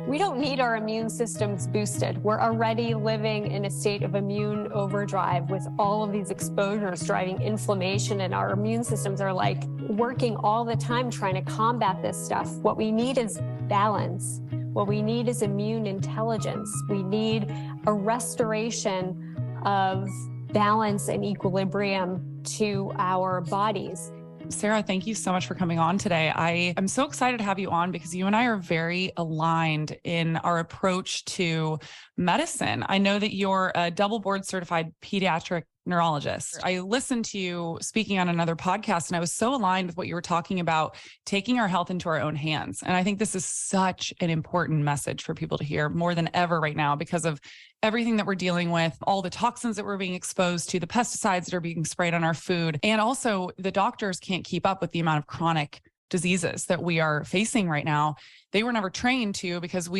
We don't need our immune systems boosted. We're already living in a state of immune overdrive with all of these exposures driving inflammation, and our immune systems are like working all the time trying to combat this stuff. What we need is balance. What we need is immune intelligence. We need a restoration of balance and equilibrium to our bodies. Sarah, thank you so much for coming on today. I am so excited to have you on because you and I are very aligned in our approach to medicine. I know that you're a double board certified pediatric neurologist. I listened to you speaking on another podcast, and I was so aligned with what you were talking about, taking our health into our own hands. And I think this is such an important message for people to hear more than ever right now because of everything that we're dealing with, all the toxins that we're being exposed to, the pesticides that are being sprayed on our food. And also the doctors can't keep up with the amount of chronic diseases that we are facing right now. They were never trained to, because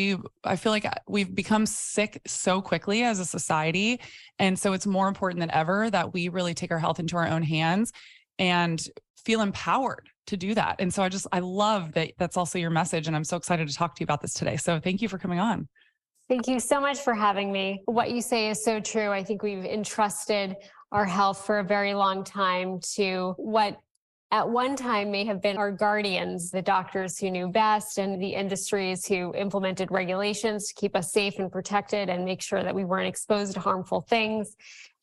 I feel like we've become sick so quickly as a society. And so it's more important than ever that we really take our health into our own hands and feel empowered to do that. And so I love that that's also your message. And I'm so excited to talk to you about this today. So thank you for coming on. Thank you so much for having me. What you say is so true. I think we've entrusted our health for a very long time to what at one time may have been our guardians, the doctors who knew best and the industries who implemented regulations to keep us safe and protected and make sure that we weren't exposed to harmful things.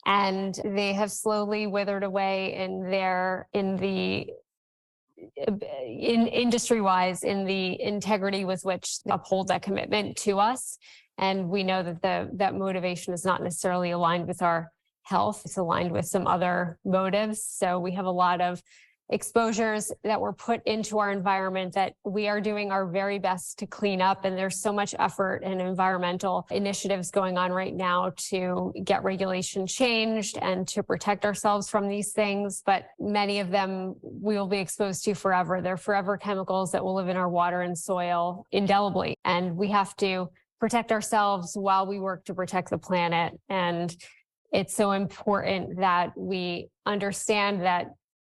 And they have slowly withered away industry-wise in the integrity with which they uphold that commitment to us. And we know that that motivation is not necessarily aligned with our health. It's aligned with some other motives. So we have a lot of exposures that were put into our environment that we are doing our very best to clean up. And there's so much effort and environmental initiatives going on right now to get regulation changed and to protect ourselves from these things. But many of them we will be exposed to forever. They're forever chemicals that will live in our water and soil indelibly. And we have to protect ourselves while we work to protect the planet. And it's so important that we understand that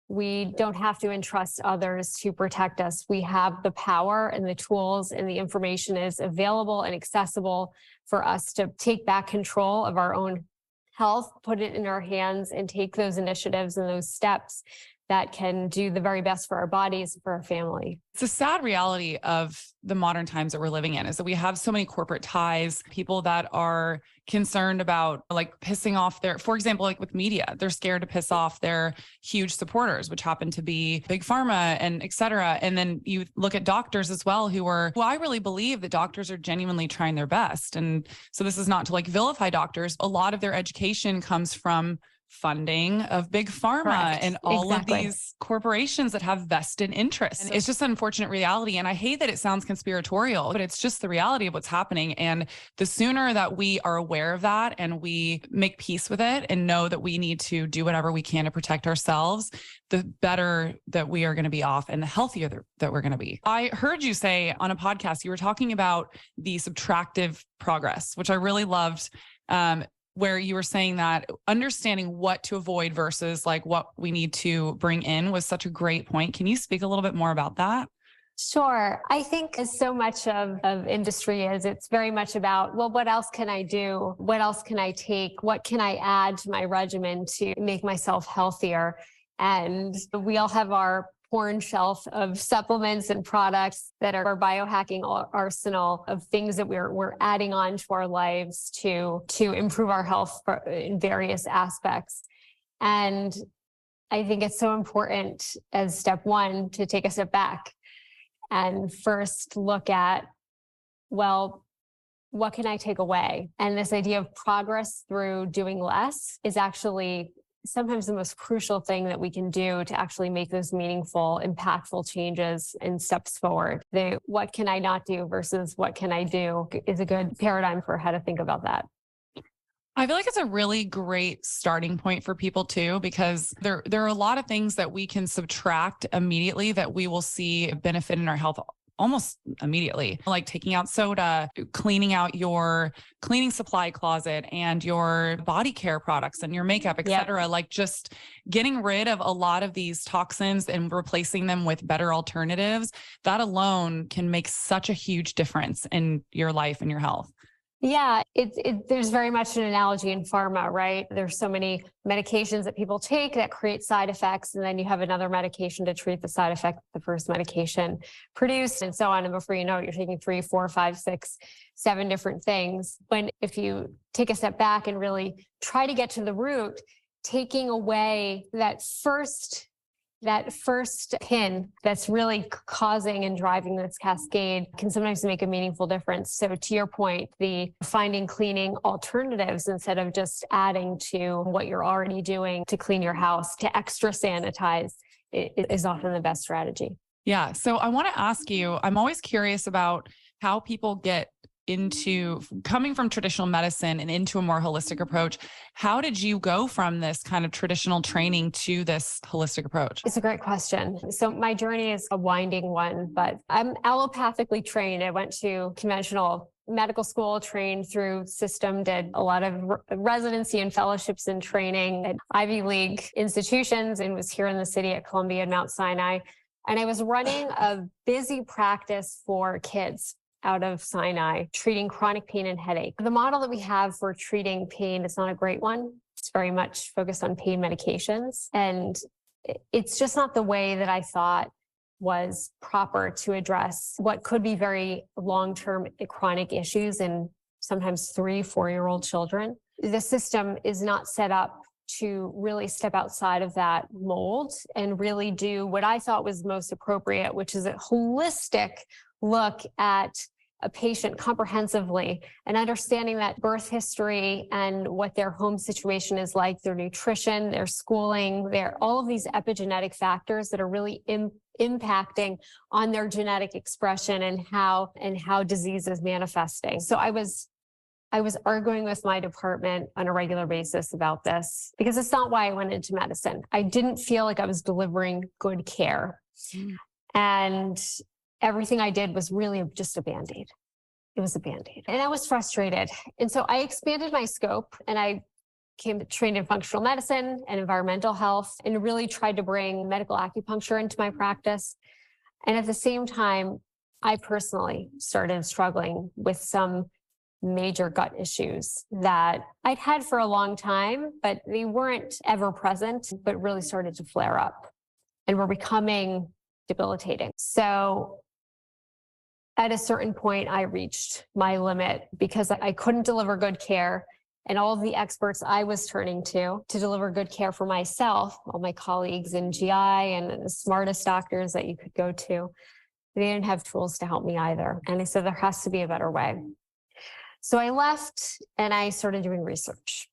we don't have to entrust others to protect us. We have the power and the tools, and the information is available and accessible for us to take back control of our own health, put it in our hands, and take those initiatives and those steps that can do the very best for our bodies and for our family. It's a sad reality of the modern times that we're living in, is that we have so many corporate ties, people that are concerned about like pissing off for example, like with media, they're scared to piss off their huge supporters, which happen to be big pharma and et cetera. And then you look at doctors as well, who I really believe that doctors are genuinely trying their best. And so this is not to like vilify doctors. A lot of their education comes from funding of big pharma. Correct. And all of these corporations that have vested interests. And it's just an unfortunate reality. And I hate that it sounds conspiratorial, but it's just the reality of what's happening. And the sooner that we are aware of that and we make peace with it and know that we need to do whatever we can to protect ourselves, the better that we are going to be off and the healthier that we're going to be. I heard you say on a podcast, you were talking about the subtractive progress, which I really loved. Where you were saying that understanding what to avoid versus like what we need to bring in was such a great point. Can you speak a little bit more about that? Sure. I think as so much of industry is, it's very much about, well, what else can I do? What else can I take? What can I add to my regimen to make myself healthier? And we all have our porn shelf of supplements and products that are our biohacking arsenal of things that we're adding on to our lives to improve our health in various aspects. And I think it's so important as step one to take a step back and first look at, well, what can I take away? And this idea of progress through doing less is actually sometimes the most crucial thing that we can do to actually make those meaningful, impactful changes and steps forward. What can I not do versus what can I do is a good paradigm for how to think about that. I feel like it's a really great starting point for people too, because there are a lot of things that we can subtract immediately that we will see benefit in our health almost immediately, like taking out soda, cleaning out your cleaning supply closet and your body care products and your makeup, et cetera. Like just getting rid of a lot of these toxins and replacing them with better alternatives. That alone can make such a huge difference in your life and your health. Yeah, there's very much an analogy in pharma, right? There's so many medications that people take that create side effects, and then you have another medication to treat the side effect the first medication produced, and so on. And before you know it, you're taking 3, 4, 5, 6, 7 different things. When if you take a step back and really try to get to the root, taking away that first pin that's really causing and driving this cascade can sometimes make a meaningful difference. So to your point, the finding cleaning alternatives instead of just adding to what you're already doing to clean your house, to extra sanitize is often the best strategy. Yeah. So I want to ask you, I'm always curious about how people get into coming from traditional medicine and into a more holistic approach. How did you go from this kind of traditional training to this holistic approach? It's a great question. So my journey is a winding one, but I'm allopathically trained. I went to conventional medical school, trained through system, did a lot of residency and fellowships and training at Ivy League institutions, and was here in the city at Columbia and Mount Sinai. And I was running a busy practice for kids out of Sinai, treating chronic pain and headache. The model that we have for treating pain is not a great one. It's very much focused on pain medications. And it's just not the way that I thought was proper to address what could be very long-term chronic issues in sometimes 3, 4-year-old children. The system is not set up to really step outside of that mold and really do what I thought was most appropriate, which is a holistic look at a patient comprehensively and understanding that birth history and what their home situation is like, their nutrition, their schooling, all of these epigenetic factors that are really impacting on their genetic expression and how disease is manifesting. So I was arguing with my department on a regular basis about this because it's not why I went into medicine. I didn't feel like I was delivering good care. And everything I did was really just a Band-Aid. It was a Band-Aid. And I was frustrated. And so I expanded my scope and I came trained in functional medicine and environmental health and really tried to bring medical acupuncture into my practice. And at the same time, I personally started struggling with some major gut issues that I'd had for a long time, but they weren't ever present, but really started to flare up and were becoming debilitating. So at a certain point, I reached my limit because I couldn't deliver good care. And all of the experts I was turning to deliver good care for myself, all my colleagues in GI and the smartest doctors that you could go to, they didn't have tools to help me either. And I said, there has to be a better way. So I left and I started doing research.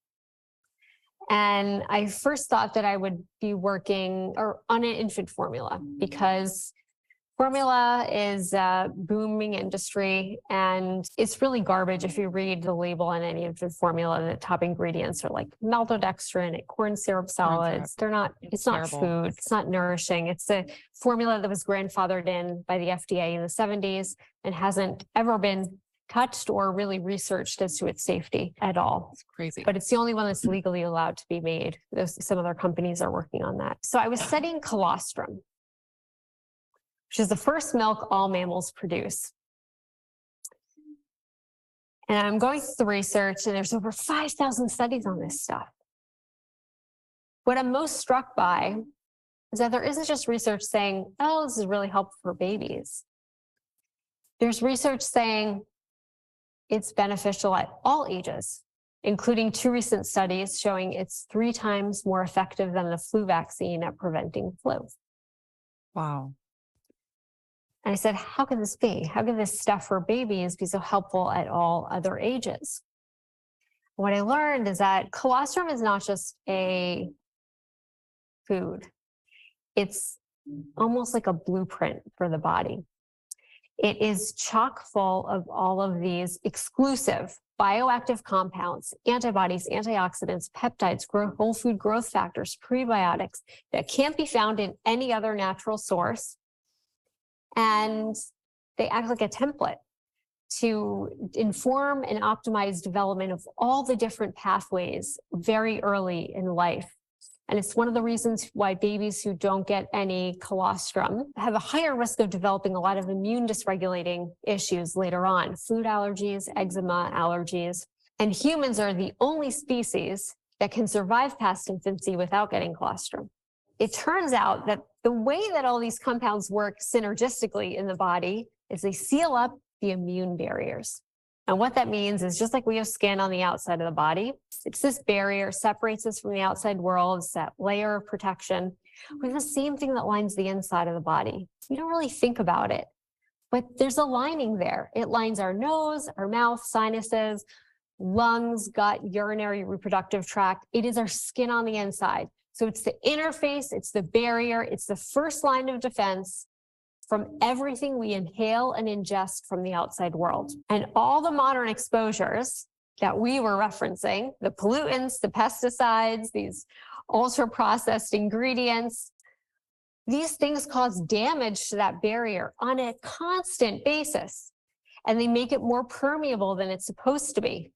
And I first thought that I would be working on an infant formula because formula is a booming industry and it's really garbage. If you read the label on any infant formula, the top ingredients are like maltodextrin, corn syrup solids. It's not food. It's not nourishing. It's a formula that was grandfathered in by the FDA in the 70s and hasn't ever been touched or really researched as to its safety at all. It's crazy. But it's the only one that's legally allowed to be made. Some other companies are working on that. So I was studying colostrum, which is the first milk all mammals produce. And I'm going through the research, and there's over 5,000 studies on this stuff. What I'm most struck by is that there isn't just research saying, oh, this is really helpful for babies. There's research saying it's beneficial at all ages, including 2 recent studies showing it's 3 times more effective than the flu vaccine at preventing flu. Wow. And I said, how can this be? How can this stuff for babies be so helpful at all other ages? What I learned is that colostrum is not just a food. It's almost like a blueprint for the body. It is chock full of all of these exclusive bioactive compounds, antibodies, antioxidants, peptides, whole food growth factors, prebiotics that can't be found in any other natural source. And they act like a template to inform and optimize development of all the different pathways very early in life. And it's one of the reasons why babies who don't get any colostrum have a higher risk of developing a lot of immune dysregulating issues later on, food allergies, eczema allergies. And humans are the only species that can survive past infancy without getting colostrum. It turns out that the way that all these compounds work synergistically in the body is they seal up the immune barriers. And what that means is just like we have skin on the outside of the body, it's this barrier separates us from the outside world, it's that layer of protection. We have the same thing that lines the inside of the body. You don't really think about it, but there's a lining there. It lines our nose, our mouth, sinuses, lungs, gut, urinary, reproductive tract. It is our skin on the inside. So it's the interface, it's the barrier, it's the first line of defense from everything we inhale and ingest from the outside world. And all the modern exposures that we were referencing, the pollutants, the pesticides, these ultra-processed ingredients, these things cause damage to that barrier on a constant basis. And they make it more permeable than it's supposed to be.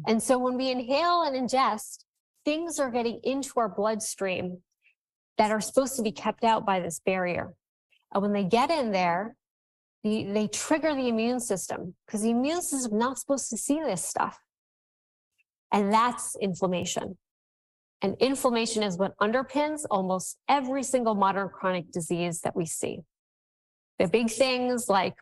And so when we inhale and ingest, things are getting into our bloodstream that are supposed to be kept out by this barrier. And when they get in there, they trigger the immune system because the immune system is not supposed to see this stuff. And that's inflammation. And inflammation is what underpins almost every single modern chronic disease that we see. The big things like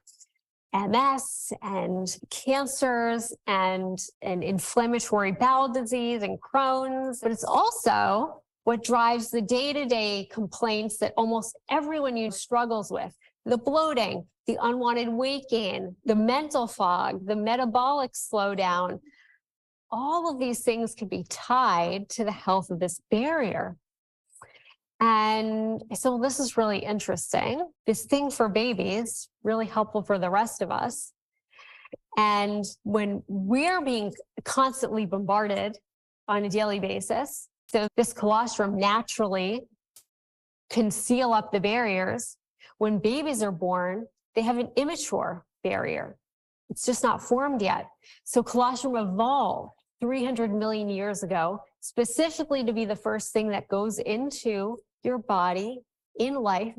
MS and cancers and inflammatory bowel disease and Crohn's, but it's also what drives the day-to-day complaints that almost everyone struggles with. The bloating, the unwanted weight gain, the mental fog, the metabolic slowdown. All of these things can be tied to the health of this barrier. And so this is really interesting. This thing for babies, really helpful for the rest of us. And when we're being constantly bombarded on a daily basis, so this colostrum naturally can seal up the barriers. When babies are born, they have an immature barrier. It's just not formed yet. So colostrum evolved 300 million years ago, specifically to be the first thing that goes into your body in life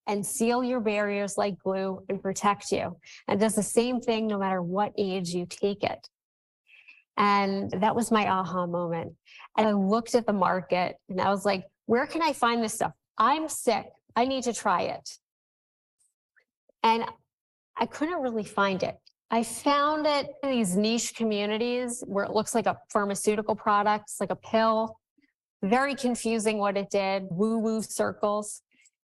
and seal your barriers like glue and protect you. And does the same thing no matter what age you take it. And that was my aha moment. And I looked at the market and I was like, where can I find this stuff? I'm sick. I need to try it. And I couldn't really find it. I found it in these niche communities where it looks like a pharmaceutical product, like a pill. Very confusing what it did, woo-woo circles.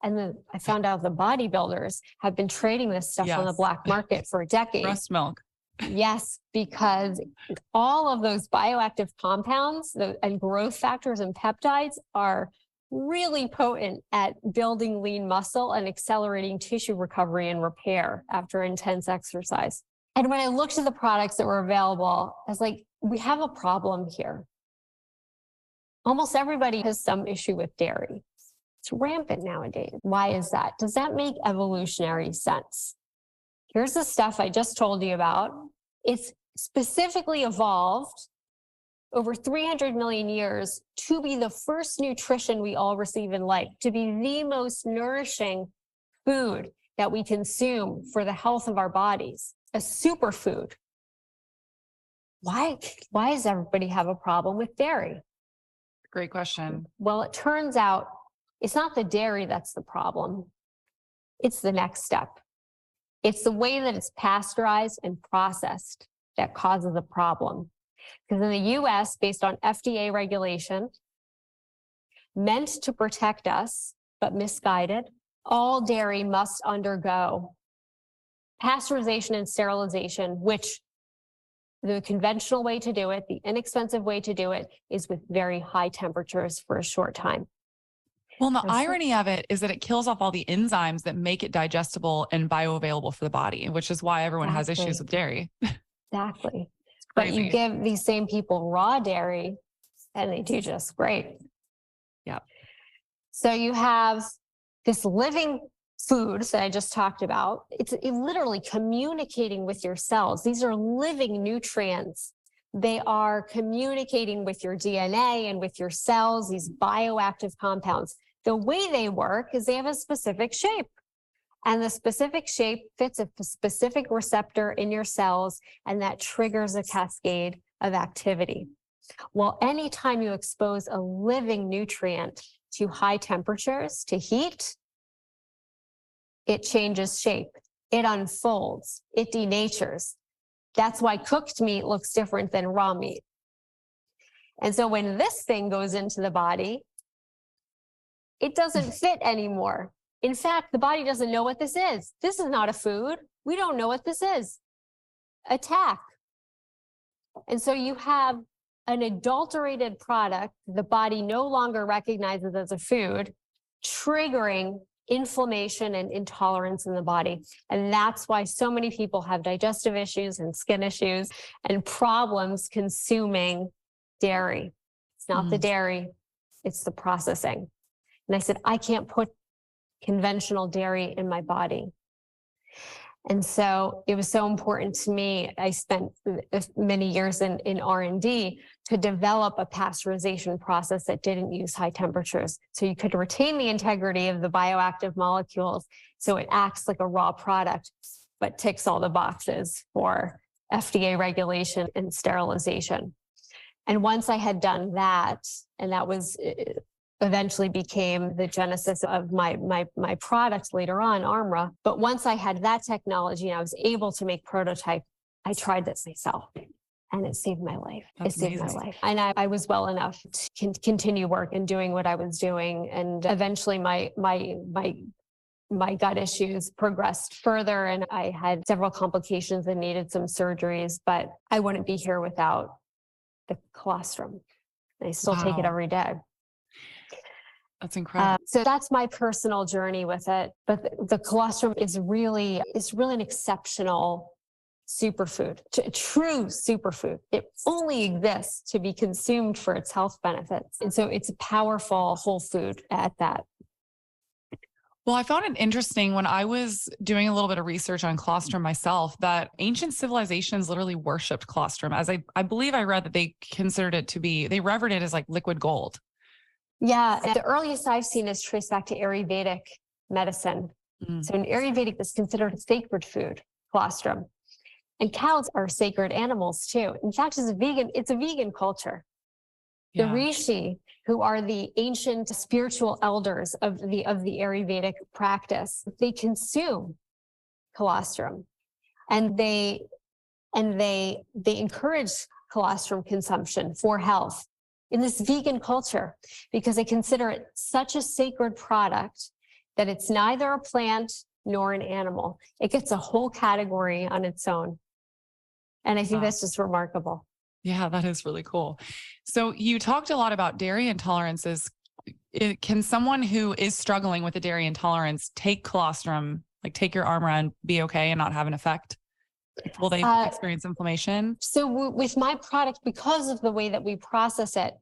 And then I found out the bodybuilders have been trading this stuff on the black market for decades. Breast milk. Yes, because all of those bioactive compounds and growth factors and peptides are really potent at building lean muscle and accelerating tissue recovery and repair after intense exercise. And when I looked at the products that were available, I was like, we have a problem here. Almost everybody has some issue with dairy. It's rampant nowadays. Why is that? Does that make evolutionary sense? Here's the stuff I just told you about. It's specifically evolved over 300 million years to be the first nutrition we all receive in life, to be the most nourishing food that we consume for the health of our bodies, a superfood. Why does everybody have a problem with dairy? Great question. Well, it turns out it's not the dairy that's the problem. It's the next step. It's the way that it's pasteurized and processed that causes the problem. Because in the US, based on FDA regulation, meant to protect us, but misguided, all dairy must undergo pasteurization and sterilization, which the conventional way to do it, the inexpensive way to do it, is with very high temperatures for a short time. Well, the irony of it is that it kills off all the enzymes that make it digestible and bioavailable for the body, which is why everyone has issues with dairy. Exactly. But you give these same people raw dairy and they do just great. Yeah. So you have this living foods that I just talked about, it's literally communicating with your cells. These are living nutrients. They are communicating with your DNA and with your cells, these bioactive compounds. The way they work is they have a specific shape. And the specific shape fits a specific receptor in your cells, and that triggers a cascade of activity. Well, anytime you expose a living nutrient to high temperatures, to heat, it changes shape, it unfolds, it denatures. That's why cooked meat looks different than raw meat. And so when this thing goes into the body, it doesn't fit anymore. In fact, the body doesn't know what this is. This is not a food. We don't know what this is. Attack. And so you have an adulterated product the body no longer recognizes as a food, triggering inflammation and intolerance in the body. And that's why so many people have digestive issues and skin issues and problems consuming dairy. It's not the dairy, it's the processing. And I said, I can't put conventional dairy in my body. And so it was so important to me. I spent many years in R&D to develop a pasteurization process that didn't use high temperatures. So you could retain the integrity of the bioactive molecules. So it acts like a raw product, but ticks all the boxes for FDA regulation and sterilization. And once I had done that, and that was eventually became the genesis of my product later on, Armra. But once I had that technology and I was able to make prototype, I tried this myself and it saved my life. That's it saved amazing. my life. And I was well enough to continue work and doing what I was doing. And eventually my gut issues progressed further and I had several complications and needed some surgeries, but I wouldn't be here without the colostrum. I still take it every day. That's incredible. So that's my personal journey with it. But the colostrum is really an exceptional superfood, a true superfood. It only exists to be consumed for its health benefits. And so it's a powerful whole food at that. Well, I found it interesting when I was doing a little bit of research on colostrum myself that ancient civilizations literally worshipped colostrum. As I believe I read that they considered it to be, they revered it as like liquid gold. Yeah, the earliest I've seen is traced back to Ayurvedic medicine. So in Ayurvedic, it's considered a sacred food, colostrum. And cows are sacred animals too. In fact, it's a vegan culture. The Rishi, who are the ancient spiritual elders of the Ayurvedic practice, they consume colostrum, and they encourage colostrum consumption for health in this vegan culture, because they consider it such a sacred product that it's neither a plant nor an animal. It gets a whole category on its own. And I think that's just remarkable. Yeah, that is really cool. So you talked a lot about dairy intolerances. Can someone who is struggling with a dairy intolerance take colostrum, like take your Armra and be okay and not have an effect? Will they experience inflammation? So with my product, because of the way that we process it,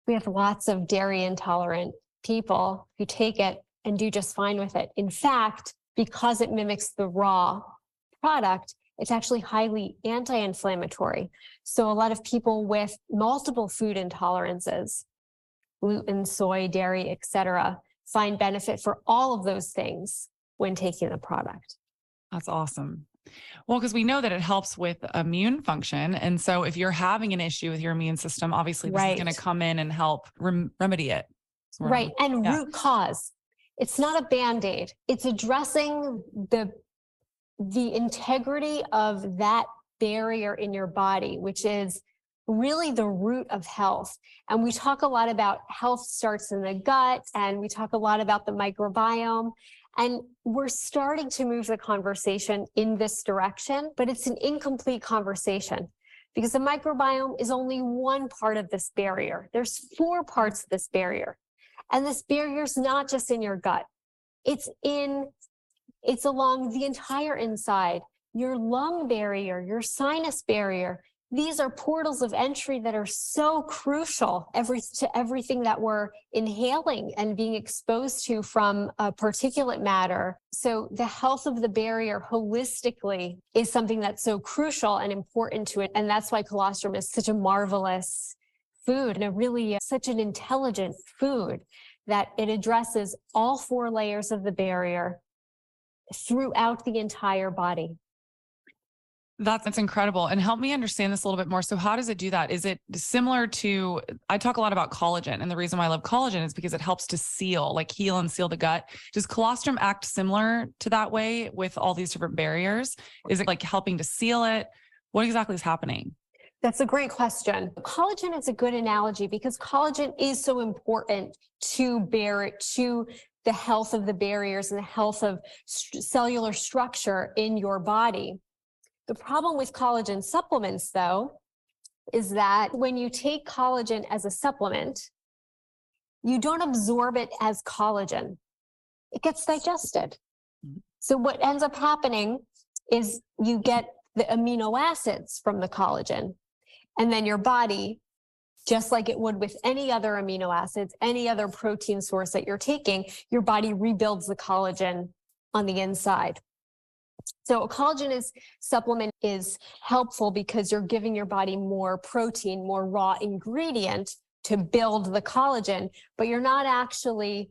we have lots of dairy intolerant people who take it and do just fine with it. In fact, because it mimics the raw product, it's actually highly anti-inflammatory. So a lot of people with multiple food intolerances, gluten, soy, dairy, etc., find benefit for all of those things when taking the product. That's awesome. Well, because we know that it helps with immune function. And so if you're having an issue with your immune system, obviously this is going to come in and help remedy it. Right. And root cause. It's not a Band-Aid. It's addressing the integrity of that barrier in your body, which is really the root of health. And we talk a lot about health starts in the gut, and we talk a lot about the microbiome. And we're starting to move the conversation in this direction, but it's an incomplete conversation because the microbiome is only one part of this barrier. There's 4 parts of this barrier. And this barrier is not just in your gut. It's along the entire inside, your lung barrier, your sinus barrier, these are portals of entry that are so crucial to everything that we're inhaling and being exposed to from particulate matter. So the health of the barrier holistically is something that's so crucial and important to it. And that's why colostrum is such a marvelous food and such an intelligent food, that it addresses all 4 layers of the barrier throughout the entire body. That's incredible. And help me understand this a little bit more. So how does it do that? Is it similar to, I talk a lot about collagen, and the reason why I love collagen is because it helps to seal, like heal and seal the gut. Does colostrum act similar to that way with all these different barriers? Is it like helping to seal it? What exactly is happening? That's a great question. Collagen is a good analogy because collagen is so important to the health of the barriers and the health of cellular structure in your body. The problem with collagen supplements, though, is that when you take collagen as a supplement, you don't absorb it as collagen. It gets digested. So what ends up happening is you get the amino acids from the collagen, and then your body, just like it would with any other amino acids, any other protein source that you're taking, your body rebuilds the collagen on the inside. So a collagen supplement is helpful because you're giving your body more protein, more raw ingredient to build the collagen, but you're not actually,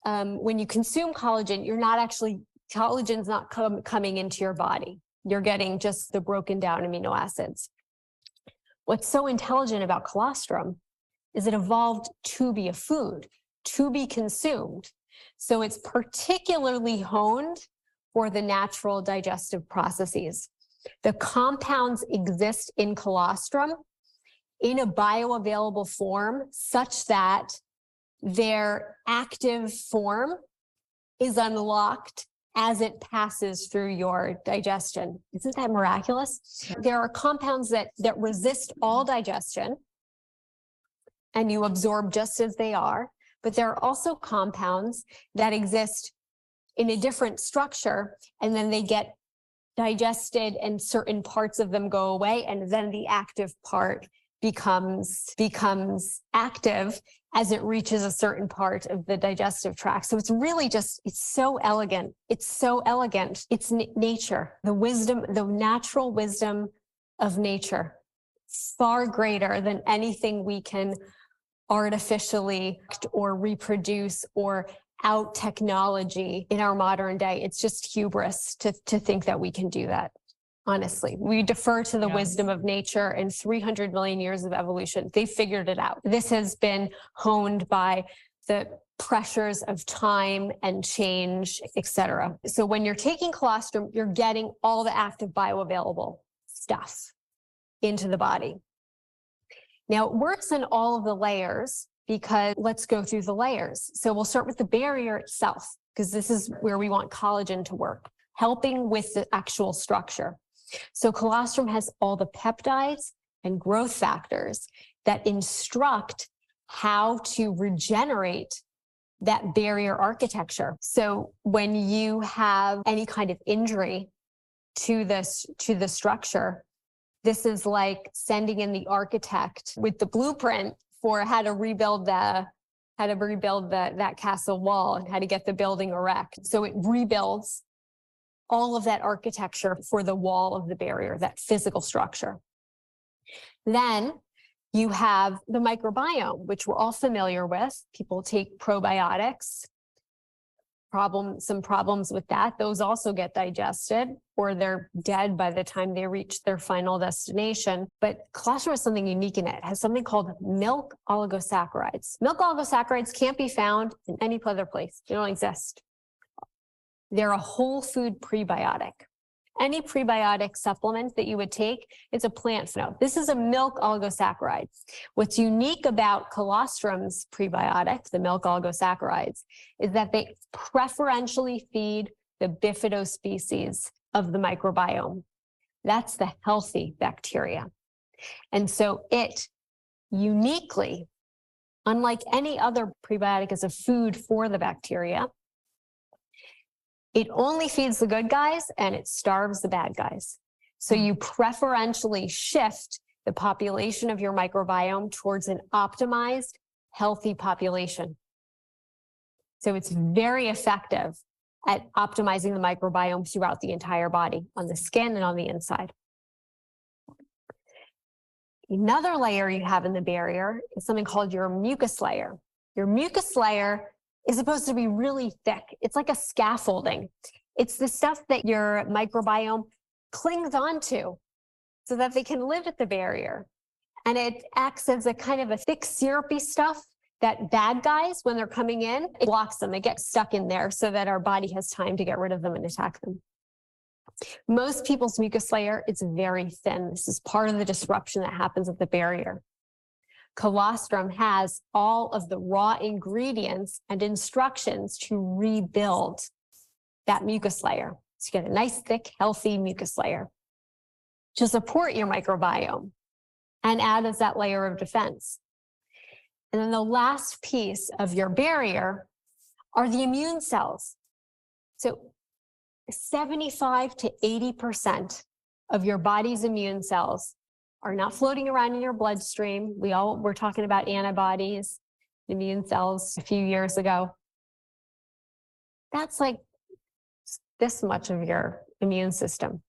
when you consume collagen, collagen's not coming into your body. You're getting just the broken down amino acids. What's so intelligent about colostrum is it evolved to be a food, to be consumed. So it's particularly honed for the natural digestive processes. The compounds exist in colostrum in a bioavailable form such that their active form is unlocked as it passes through your digestion. Isn't that miraculous? There are compounds that resist all digestion and you absorb just as they are, but there are also compounds that exist in a different structure, and then they get digested and certain parts of them go away, and then the active part becomes active as it reaches a certain part of the digestive tract. So it's really it's so elegant. It's so elegant. It's nature, the natural wisdom of nature, far greater than anything we can artificially or reproduce or out technology in our modern day. It's just hubris to think that we can do that. Honestly, we defer to the wisdom of nature and 300 million years of evolution. They figured it out. This has been honed by the pressures of time and change, etc. So when you're taking colostrum, you're getting all the active bioavailable stuff into the body. Now, it works in all of the layers because let's go through the layers. So we'll start with the barrier itself, because this is where we want collagen to work, helping with the actual structure. So colostrum has all the peptides and growth factors that instruct how to regenerate that barrier architecture. So when you have any kind of injury to the structure, this is like sending in the architect with the blueprint for how to rebuild that castle wall and how to get the building erect. So it rebuilds all of that architecture for the wall of the barrier, that physical structure. Then you have the microbiome, which we're all familiar with. People take probiotics. Some problems with that. Those also get digested or they're dead by the time they reach their final destination. But colostrum has something unique in it. It has something called milk oligosaccharides. Milk oligosaccharides can't be found in any other place. They don't exist. They're a whole food prebiotic. Any prebiotic supplement that you would take, it's a plant phenol. This is a milk oligosaccharide. What's unique about colostrum's prebiotic, the milk oligosaccharides, is that they preferentially feed the bifidospecies of the microbiome. That's the healthy bacteria. And so it uniquely, unlike any other prebiotic, is a food for the bacteria. It only feeds the good guys and it starves the bad guys. So you preferentially shift the population of your microbiome towards an optimized, healthy population. So it's very effective at optimizing the microbiome throughout the entire body, on the skin and on the inside. Another layer you have in the barrier is something called your mucus layer. Your mucus layer is supposed to be really thick. It's like a scaffolding. It's the stuff that your microbiome clings onto so that they can live at the barrier. And it acts as a kind of a thick, syrupy stuff that bad guys, when they're coming in, it blocks them. They get stuck in there so that our body has time to get rid of them and attack them. Most people's mucus layer is very thin. This is part of the disruption that happens at the barrier. Colostrum has all of the raw ingredients and instructions to rebuild that mucus layer. So you get a nice, thick, healthy mucus layer to support your microbiome and add as that layer of defense. And then the last piece of your barrier are the immune cells. So 75 to 80% of your body's immune cells are not floating around in your bloodstream. We're talking about antibodies, immune cells a few years ago. That's like this much of your immune system.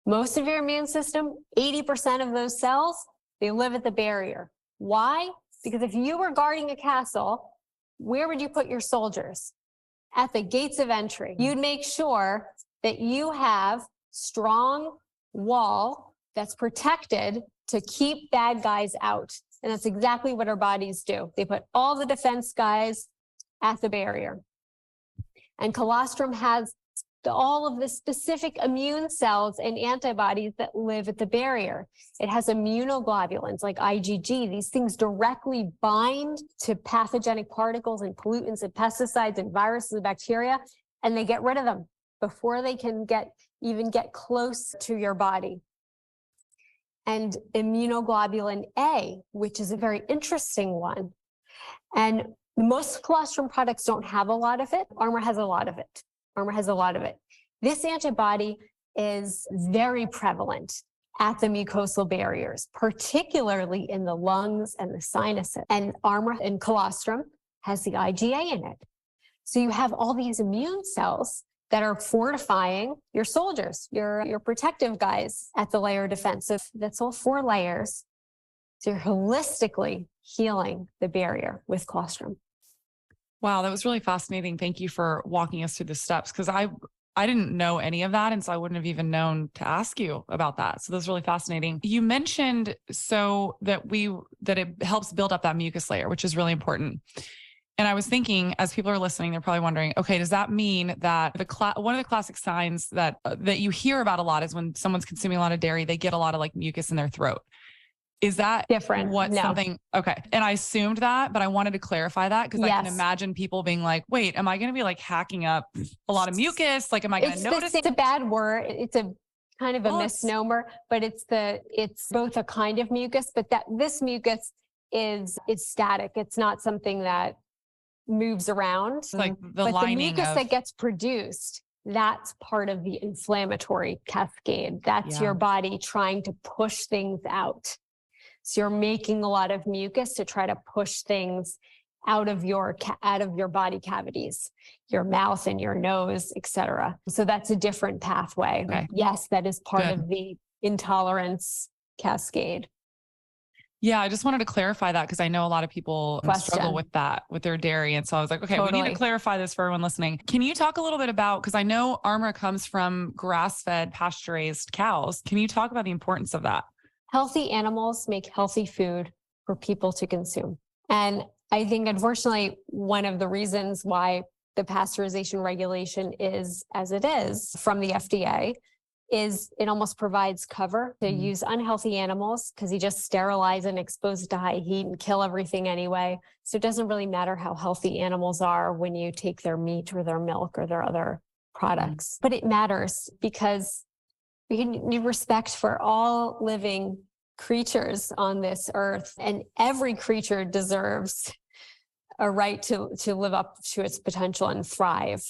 Most of your immune system, 80% of those cells, they live at the barrier. Why? Because if you were guarding a castle, where would you put your soldiers? At the gates of entry. You'd make sure that you have strong wall that's protected to keep bad guys out. And that's exactly what our bodies do. They put all the defense guys at the barrier. And colostrum has all of the specific immune cells and antibodies that live at the barrier. It has immunoglobulins like IgG. These things directly bind to pathogenic particles and pollutants and pesticides and viruses and bacteria, and they get rid of them before they can even get close to your body. And immunoglobulin A, which is a very interesting one. And most colostrum products don't have a lot of it. Armra has a lot of it. Armra has a lot of it. This antibody is very prevalent at the mucosal barriers, particularly in the lungs and the sinuses. And Armra and colostrum has the IgA in it. So you have all these immune cells that are fortifying your soldiers, your protective guys at the layer of defense. So that's all 4 layers. So you're holistically healing the barrier with colostrum. Wow, that was really fascinating. Thank you for walking us through the steps, because I didn't know any of that. And so I wouldn't have even known to ask you about that. So that's really fascinating. You mentioned that it helps build up that mucus layer, which is really important. And I was thinking, as people are listening, they're probably wondering, okay, does that mean that one of the classic signs that you hear about a lot is when someone's consuming a lot of dairy, they get a lot of like mucus in their throat. Is that different? No. Something? Okay. And I assumed that, but I wanted to clarify that because yes. I can imagine people being like, wait, am I going to be like hacking up a lot of mucus? Like, am I going to notice? It's a bad word. It's a kind of a misnomer, but it's both a kind of mucus, but this mucus is static. It's not something that moves around. Like the lining the mucus that gets produced, that's part of the inflammatory cascade. That's your body trying to push things out. So you're making a lot of mucus to try to push things out of your body cavities, your mouth and your nose, etc. So that's a different pathway. Okay. Yes, that is part of the intolerance cascade. Yeah, I just wanted to clarify that because I know a lot of people struggle with that with their dairy. And so I was like, okay, we need to clarify this for everyone listening. Can you talk a little bit about, because I know Armra comes from grass-fed, pasture-raised cows. Can you talk about the importance of that? Healthy animals make healthy food for people to consume. And I think, unfortunately, one of the reasons why the pasteurization regulation is as it is from the FDA is it almost provides cover to use unhealthy animals because you just sterilize and expose it to high heat and kill everything anyway. So it doesn't really matter how healthy animals are when you take their meat or their milk or their other products. But it matters because we need respect for all living creatures on this earth, and every creature deserves a right to live up to its potential and thrive.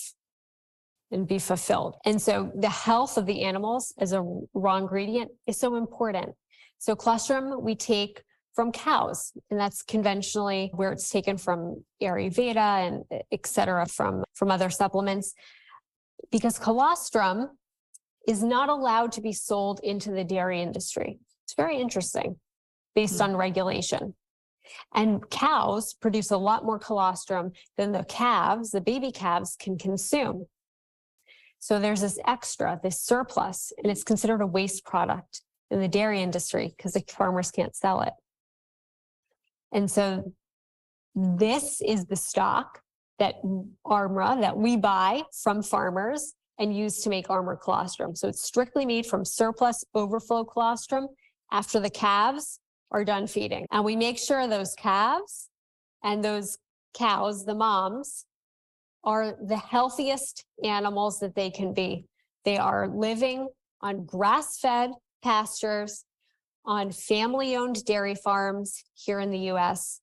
and be fulfilled. And so the health of the animals as a raw ingredient is so important. So colostrum we take from cows, and that's conventionally where it's taken from Ayurveda and et cetera, from other supplements, because colostrum is not allowed to be sold into the dairy industry. It's very interesting based on regulation. And cows produce a lot more colostrum than the baby calves can consume. So there's this extra, this surplus, and it's considered a waste product in the dairy industry because the farmers can't sell it. And so this is the stock that Armra, that we buy from farmers and use to make Armra colostrum. So it's strictly made from surplus overflow colostrum after the calves are done feeding. And we make sure those calves and those cows, the moms, are the healthiest animals that they can be. They are living on grass-fed pastures, on family-owned dairy farms here in the US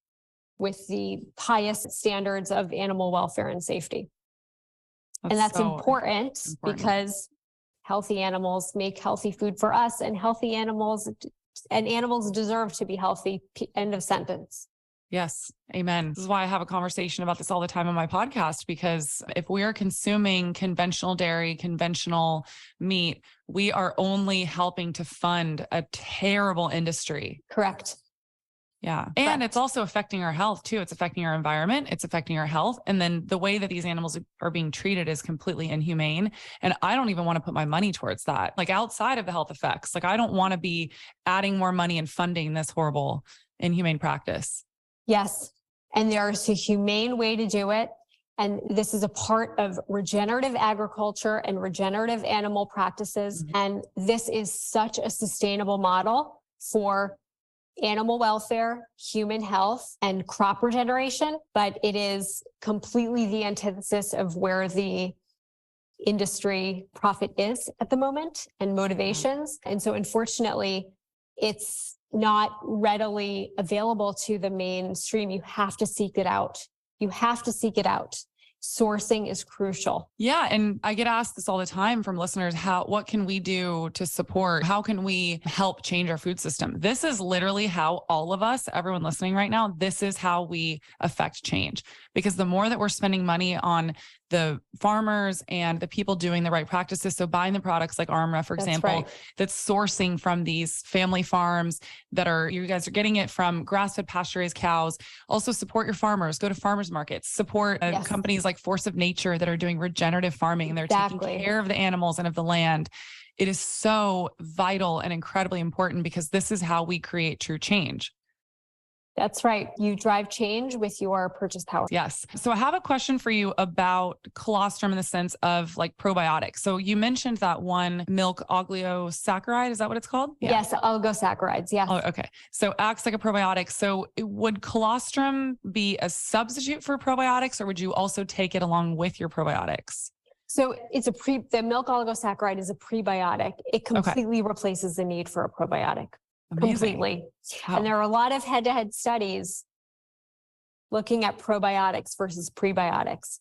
with the highest standards of animal welfare and safety. And that's so important because healthy animals make healthy food for us, and healthy animals deserve to be healthy. End of sentence. Yes. Amen. This is why I have a conversation about this all the time on my podcast, because if we are consuming conventional dairy, conventional meat, we are only helping to fund a terrible industry. Correct. Yeah. And it's also affecting our health too. It's affecting our environment. It's affecting our health. And then the way that these animals are being treated is completely inhumane. And I don't even want to put my money towards that. Like outside of the health effects, like I don't want to be adding more money and funding this horrible, inhumane practice. Yes. And there's a humane way to do it. And this is a part of regenerative agriculture and regenerative animal practices. Mm-hmm. And this is such a sustainable model for animal welfare, human health, and crop regeneration. But it is completely the antithesis of where the industry profit is at the moment and motivations. Mm-hmm. And so unfortunately, it's not readily available to the mainstream. You have to seek it out. You have to seek it out. Sourcing is crucial. Yeah. And I get asked this all the time from listeners, what can we do to support? How can we help change our food system? This is literally how all of us, everyone listening right now, this is how we affect change. Because the more that we're spending money on the farmers and the people doing the right practices, so buying the products like Armra, for example, that's sourcing from these family farms you guys are getting it from grass-fed pasture-raised cows. Also support your farmers, go to farmers markets, support companies like Force of Nature that are doing regenerative farming. They're taking care of the animals and of the land. It is so vital and incredibly important because this is how we create true change. That's right. You drive change with your purchase power. Yes. So I have a question for you about colostrum in the sense of like probiotics. So you mentioned that one milk oligosaccharide. Is that what it's called? Yeah. Yes. Oligosaccharides. Yes. Oh, okay. So acts like a probiotic. So would colostrum be a substitute for probiotics, or would you also take it along with your probiotics? So the milk oligosaccharide is a prebiotic. It completely replaces the need for a probiotic. Amazing. Completely. Wow. And there are a lot of head-to-head studies looking at probiotics versus prebiotics.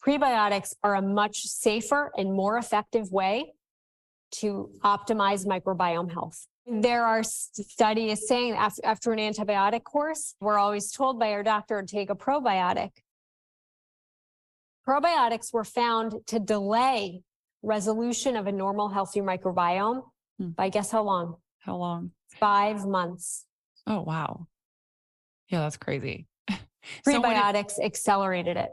Prebiotics are a much safer and more effective way to optimize microbiome health. There are studies saying after an antibiotic course, we're always told by our doctor to take a probiotic. Probiotics were found to delay resolution of a normal, healthy microbiome by guess how long? How long? 5 months. Oh, wow. Yeah, that's crazy. Prebiotics accelerated it.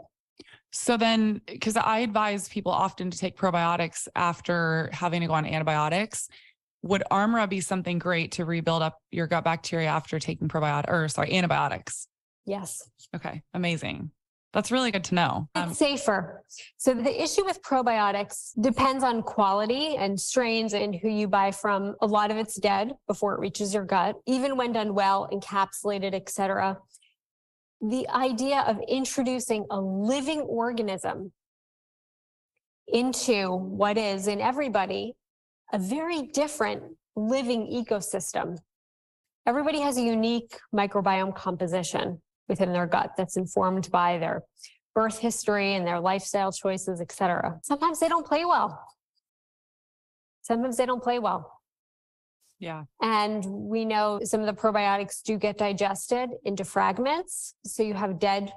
So then, because I advise people often to take probiotics after having to go on antibiotics, would Armra be something great to rebuild up your gut bacteria after taking antibiotics? Yes. Okay. Amazing. That's really good to know. It's safer. So the issue with probiotics depends on quality and strains and who you buy from. A lot of it's dead before it reaches your gut, even when done well, encapsulated, et cetera. The idea of introducing a living organism into what is in everybody a very different living ecosystem. Everybody has a unique microbiome composition within their gut that's informed by their birth history and their lifestyle choices, et cetera. Sometimes they don't play well. Yeah. And we know some of the probiotics do get digested into fragments. So you have dead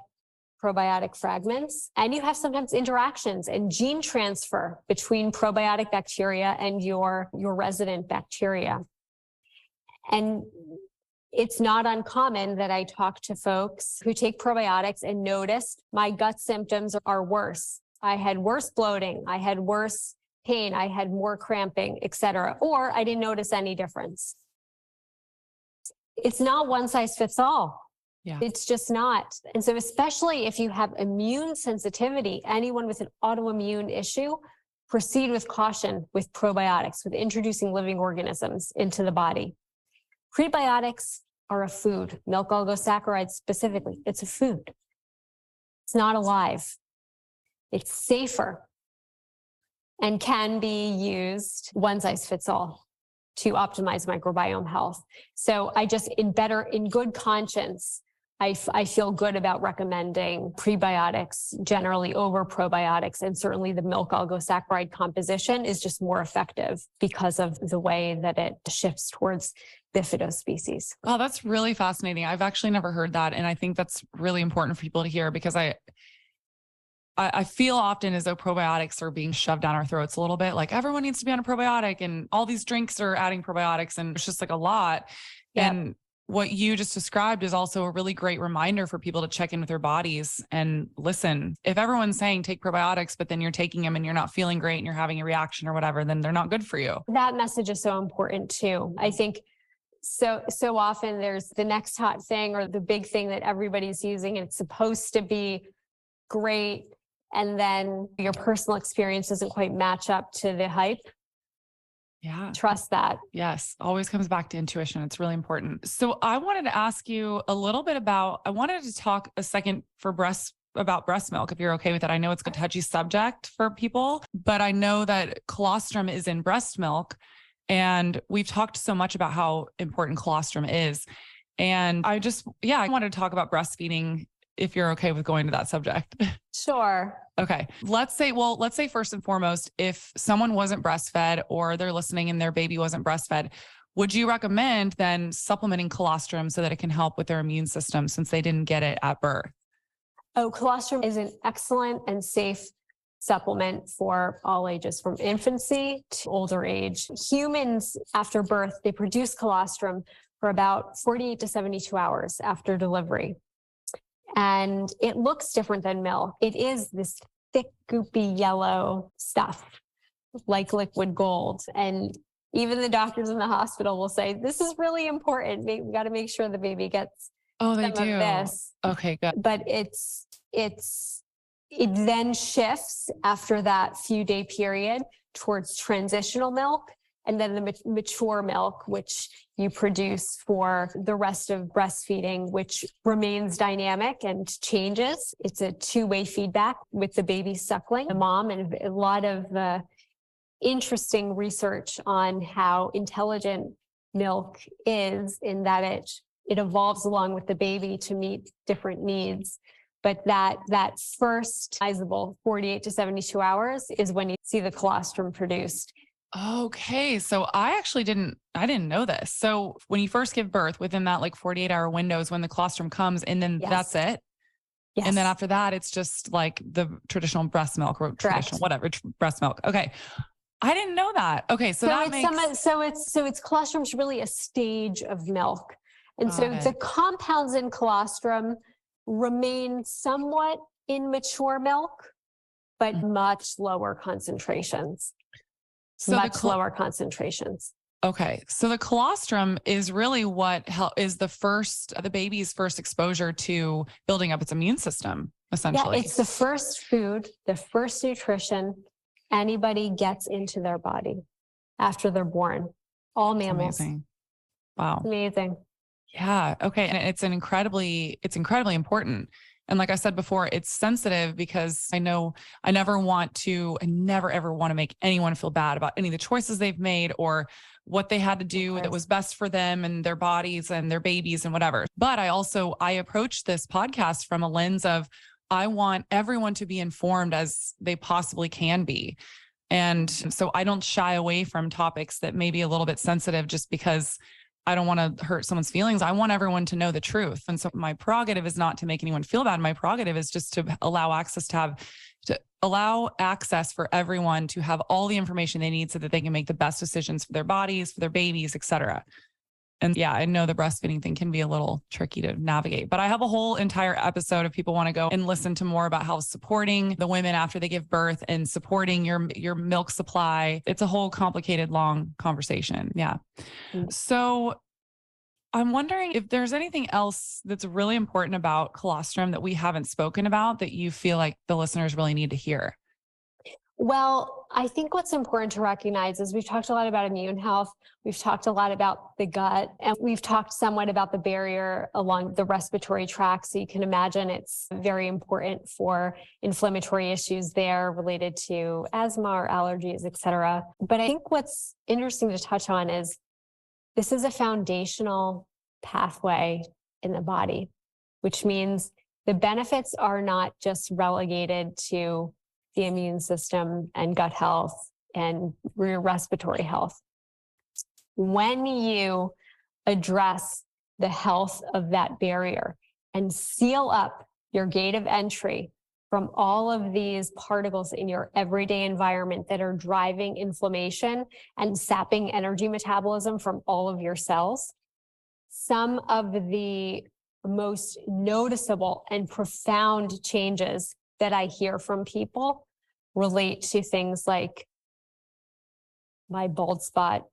probiotic fragments, and you have sometimes interactions and gene transfer between probiotic bacteria and your resident bacteria. And it's not uncommon that I talk to folks who take probiotics and noticed my gut symptoms are worse. I had worse bloating. I had worse pain. I had more cramping, et cetera, or I didn't notice any difference. It's not one size fits all. Yeah. It's just not. And so especially if you have immune sensitivity, anyone with an autoimmune issue, proceed with caution with probiotics, with introducing living organisms into the body. Prebiotics are a food. Milk oligosaccharides specifically, it's a food. It's not alive. It's safer and can be used one size fits all to optimize microbiome health. So I just, in good conscience, I feel good about recommending prebiotics generally over probiotics. And certainly the milk oligosaccharide composition is just more effective because of the way that it shifts towards bifido species. Oh, that's really fascinating. I've actually never heard that. And I think that's really important for people to hear, because I feel often as though probiotics are being shoved down our throats a little bit. Like everyone needs to be on a probiotic and all these drinks are adding probiotics, and it's just like a lot. Yep. And what you just described is also a really great reminder for people to check in with their bodies and listen. If everyone's saying take probiotics, but then you're taking them and you're not feeling great and you're having a reaction or whatever, then they're not good for you. That message is so important too. I think so often there's the next hot thing or the big thing that everybody's using, and it's supposed to be great. And then your personal experience doesn't quite match up to the hype. Yeah. Trust that. Yes. Always comes back to intuition. It's really important. So I wanted to ask you a little bit I wanted to talk a second about breast milk, if you're okay with that. I know it's a touchy subject for people, but I know that colostrum is in breast milk, and we've talked so much about how important colostrum is. And I wanted to talk about breastfeeding, if you're okay with going to that subject. Sure. Okay. Let's say first and foremost, if someone wasn't breastfed or they're listening and their baby wasn't breastfed, would you recommend then supplementing colostrum so that it can help with their immune system since they didn't get it at birth? Oh, colostrum is an excellent and safe supplement for all ages, from infancy to older age. Humans after birth, they produce colostrum for about 48 to 72 hours after delivery. And it looks different than milk. It is this thick, goopy yellow stuff, like liquid gold. And even the doctors in the hospital will say, this is really important. We got to make sure the baby gets some of this. Okay, good. But it then shifts after that few day period towards transitional milk, and then the mature milk, which you produce for the rest of breastfeeding, which remains dynamic and changes. It's a two-way feedback with the baby suckling the mom, and a lot of interesting research on how intelligent milk is, in that it evolves along with the baby to meet different needs. But that first sizable 48 to 72 hours is when you see the colostrum produced. Okay. So I didn't know this. So when you first give birth, within that 48-hour window is when the colostrum comes, and then that's it. Yes. And then after that, it's just like the traditional breast milk or traditional, whatever, breast milk. Okay. I didn't know that. Okay. So it's colostrum's really a stage of milk. And the compounds in colostrum remain somewhat in mature milk, but much lower concentrations. Lower concentrations. Okay. So the colostrum is really what is the baby's first exposure to building up its immune system, essentially. Yeah, it's the first food, the first nutrition anybody gets into their body after they're born. All mammals. Amazing. Wow. Amazing. Yeah. Okay. And it's incredibly important. And like I said before, it's sensitive because I know I never ever want to make anyone feel bad about any of the choices they've made or what they had to do that was best for them and their bodies and their babies and whatever. But I approach this podcast from a lens of, I want everyone to be informed as they possibly can be. And so I don't shy away from topics that may be a little bit sensitive just because I don't want to hurt someone's feelings. I want everyone to know the truth. And so my prerogative is not to make anyone feel bad. My prerogative is just to allow access for everyone to have all the information they need so that they can make the best decisions for their bodies, for their babies, et cetera. And yeah, I know the breastfeeding thing can be a little tricky to navigate, but I have a whole entire episode if people want to go and listen to more about how supporting the women after they give birth and supporting your milk supply. It's a whole complicated, long conversation. Yeah. So I'm wondering if there's anything else that's really important about colostrum that we haven't spoken about that you feel like the listeners really need to hear. Well, I think what's important to recognize is we've talked a lot about immune health. We've talked a lot about the gut, and we've talked somewhat about the barrier along the respiratory tract. So you can imagine it's very important for inflammatory issues there related to asthma or allergies, et cetera. But I think what's interesting to touch on is this is a foundational pathway in the body, which means the benefits are not just relegated to the immune system and gut health and respiratory health. When you address the health of that barrier and seal up your gate of entry from all of these particles in your everyday environment that are driving inflammation and sapping energy metabolism from all of your cells, some of the most noticeable and profound changes that I hear from people relate to things like my bald spot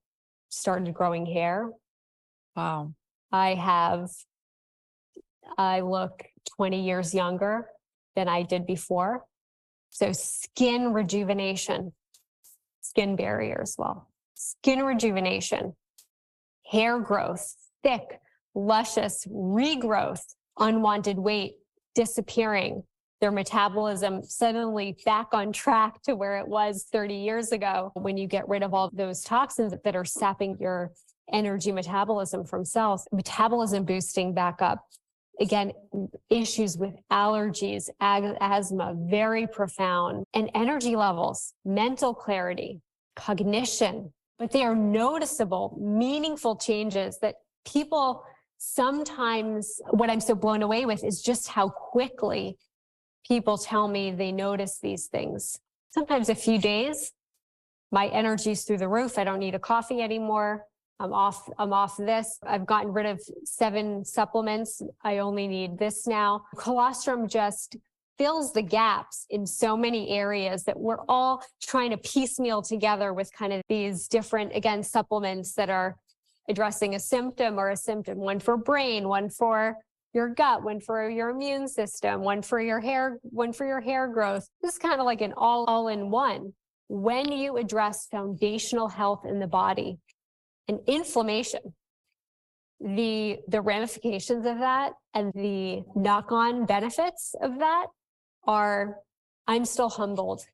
started growing hair. Wow. I look 20 years younger than I did before. So skin rejuvenation, skin barrier as well. Skin rejuvenation, hair growth, thick, luscious regrowth, unwanted weight disappearing, their metabolism suddenly back on track to where it was 30 years ago when you get rid of all those toxins that are sapping your energy metabolism from cells, metabolism boosting back up. Again, issues with allergies, asthma, very profound, and energy levels, mental clarity, cognition, but they are noticeable, meaningful changes that people sometimes, what I'm so blown away with is just how quickly people tell me they notice these things. Sometimes a few days, my energy's through the roof. I don't need a coffee anymore. I'm off this. I've gotten rid of 7 supplements. I only need this now. Colostrum just fills the gaps in so many areas that we're all trying to piecemeal together with kind of these different, again, supplements that are addressing a symptom, one for brain, one for your gut, one for your immune system, one for your hair growth. This is kind of like an all in one. When you address foundational health in the body and inflammation, the ramifications of that and the knock-on benefits of that I'm still humbled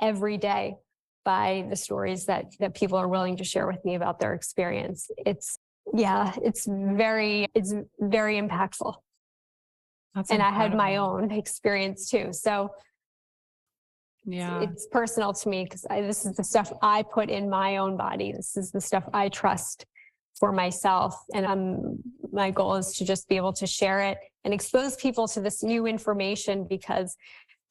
every day by the stories that people are willing to share with me about their experience. It's very impactful. That's and incredible. I had my own experience too. So yeah, it's personal to me because this is the stuff I put in my own body. This is the stuff I trust for myself. And my goal is to just be able to share it and expose people to this new information because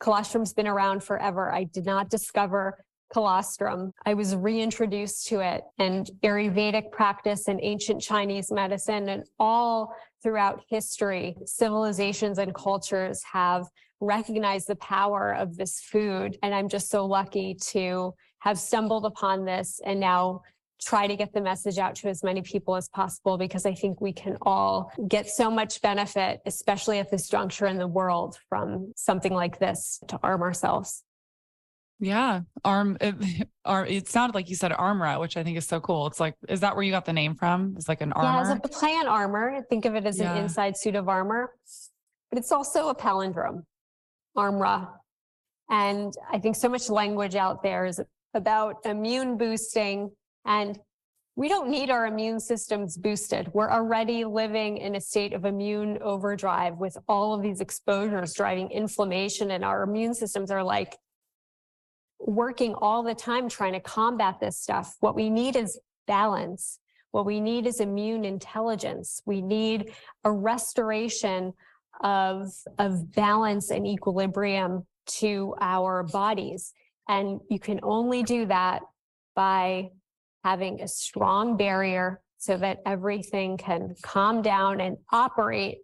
colostrum's been around forever. I did not discover colostrum. I was reintroduced to it, and Ayurvedic practice and ancient Chinese medicine and all throughout history, civilizations and cultures have recognized the power of this food. And I'm just so lucky to have stumbled upon this and now try to get the message out to as many people as possible, because I think we can all get so much benefit, especially at this juncture in the world, from something like this to arm ourselves. Yeah. It sounded like you said Armra, which I think is so cool. It's like, is that where you got the name from? It's like an armor. Yeah, it's a play on armor. Think of it as an inside suit of armor, but it's also a palindrome, Armra. And I think so much language out there is about immune boosting. And we don't need our immune systems boosted. We're already living in a state of immune overdrive with all of these exposures driving inflammation, and our immune systems are like working all the time trying to combat this stuff. What we need is balance. What we need is immune intelligence. We need a restoration of balance and equilibrium to our bodies. And you can only do that by having a strong barrier so that everything can calm down and operate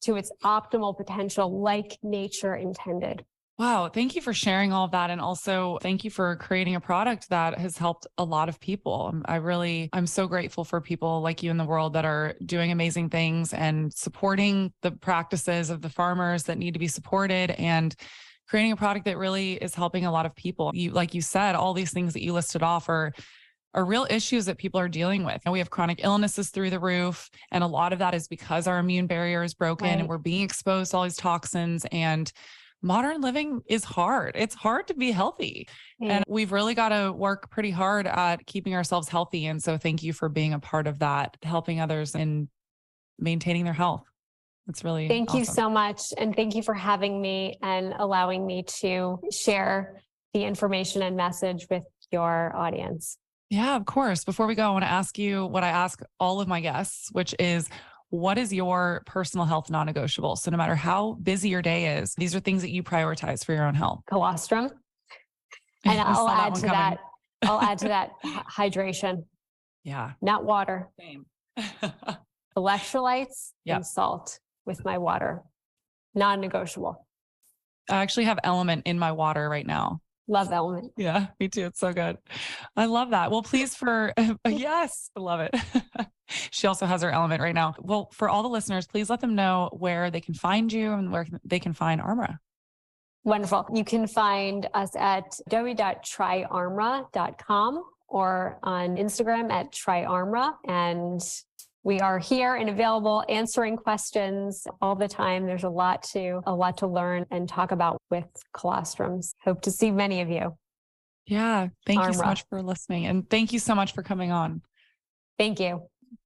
to its optimal potential like nature intended. Wow. Thank you for sharing all of that. And also thank you for creating a product that has helped a lot of people. I'm so grateful for people like you in the world that are doing amazing things and supporting the practices of the farmers that need to be supported, and creating a product that really is helping a lot of people. Like you said, all these things that you listed off are real issues that people are dealing with. And we have chronic illnesses through the roof. And a lot of that is because our immune barrier is broken, right, and we're being exposed to all these toxins. And modern living is hard. It's hard to be healthy. Yeah. And we've really got to work pretty hard at keeping ourselves healthy. And so thank you for being a part of that, helping others in maintaining their health. It's really Thank awesome. you so much. And thank you for having me and allowing me to share the information and message with your audience. Yeah, of course. Before we go, I want to ask you what I ask all of my guests, which is, what is your personal health non-negotiable? So no matter how busy your day is, these are things that you prioritize for your own health. Colostrum. And I'll add to that hydration. Yeah. Not water. Same. Electrolytes and salt with my water. Non-negotiable. I actually have LMNT in my water right now. Love LMNT. Yeah, me too. It's so good. I love that. Well, please yes, I love it. She also has her LMNT right now. Well, for all the listeners, please let them know where they can find you and where they can find Armra. Wonderful. You can find us at www.tryarmra.com or on Instagram at tryarmra. And we are here and available answering questions all the time. There's a lot to learn and talk about with colostrums. Hope to see many of you. Yeah. Thank you so much for listening. And thank you so much for coming on. Thank you.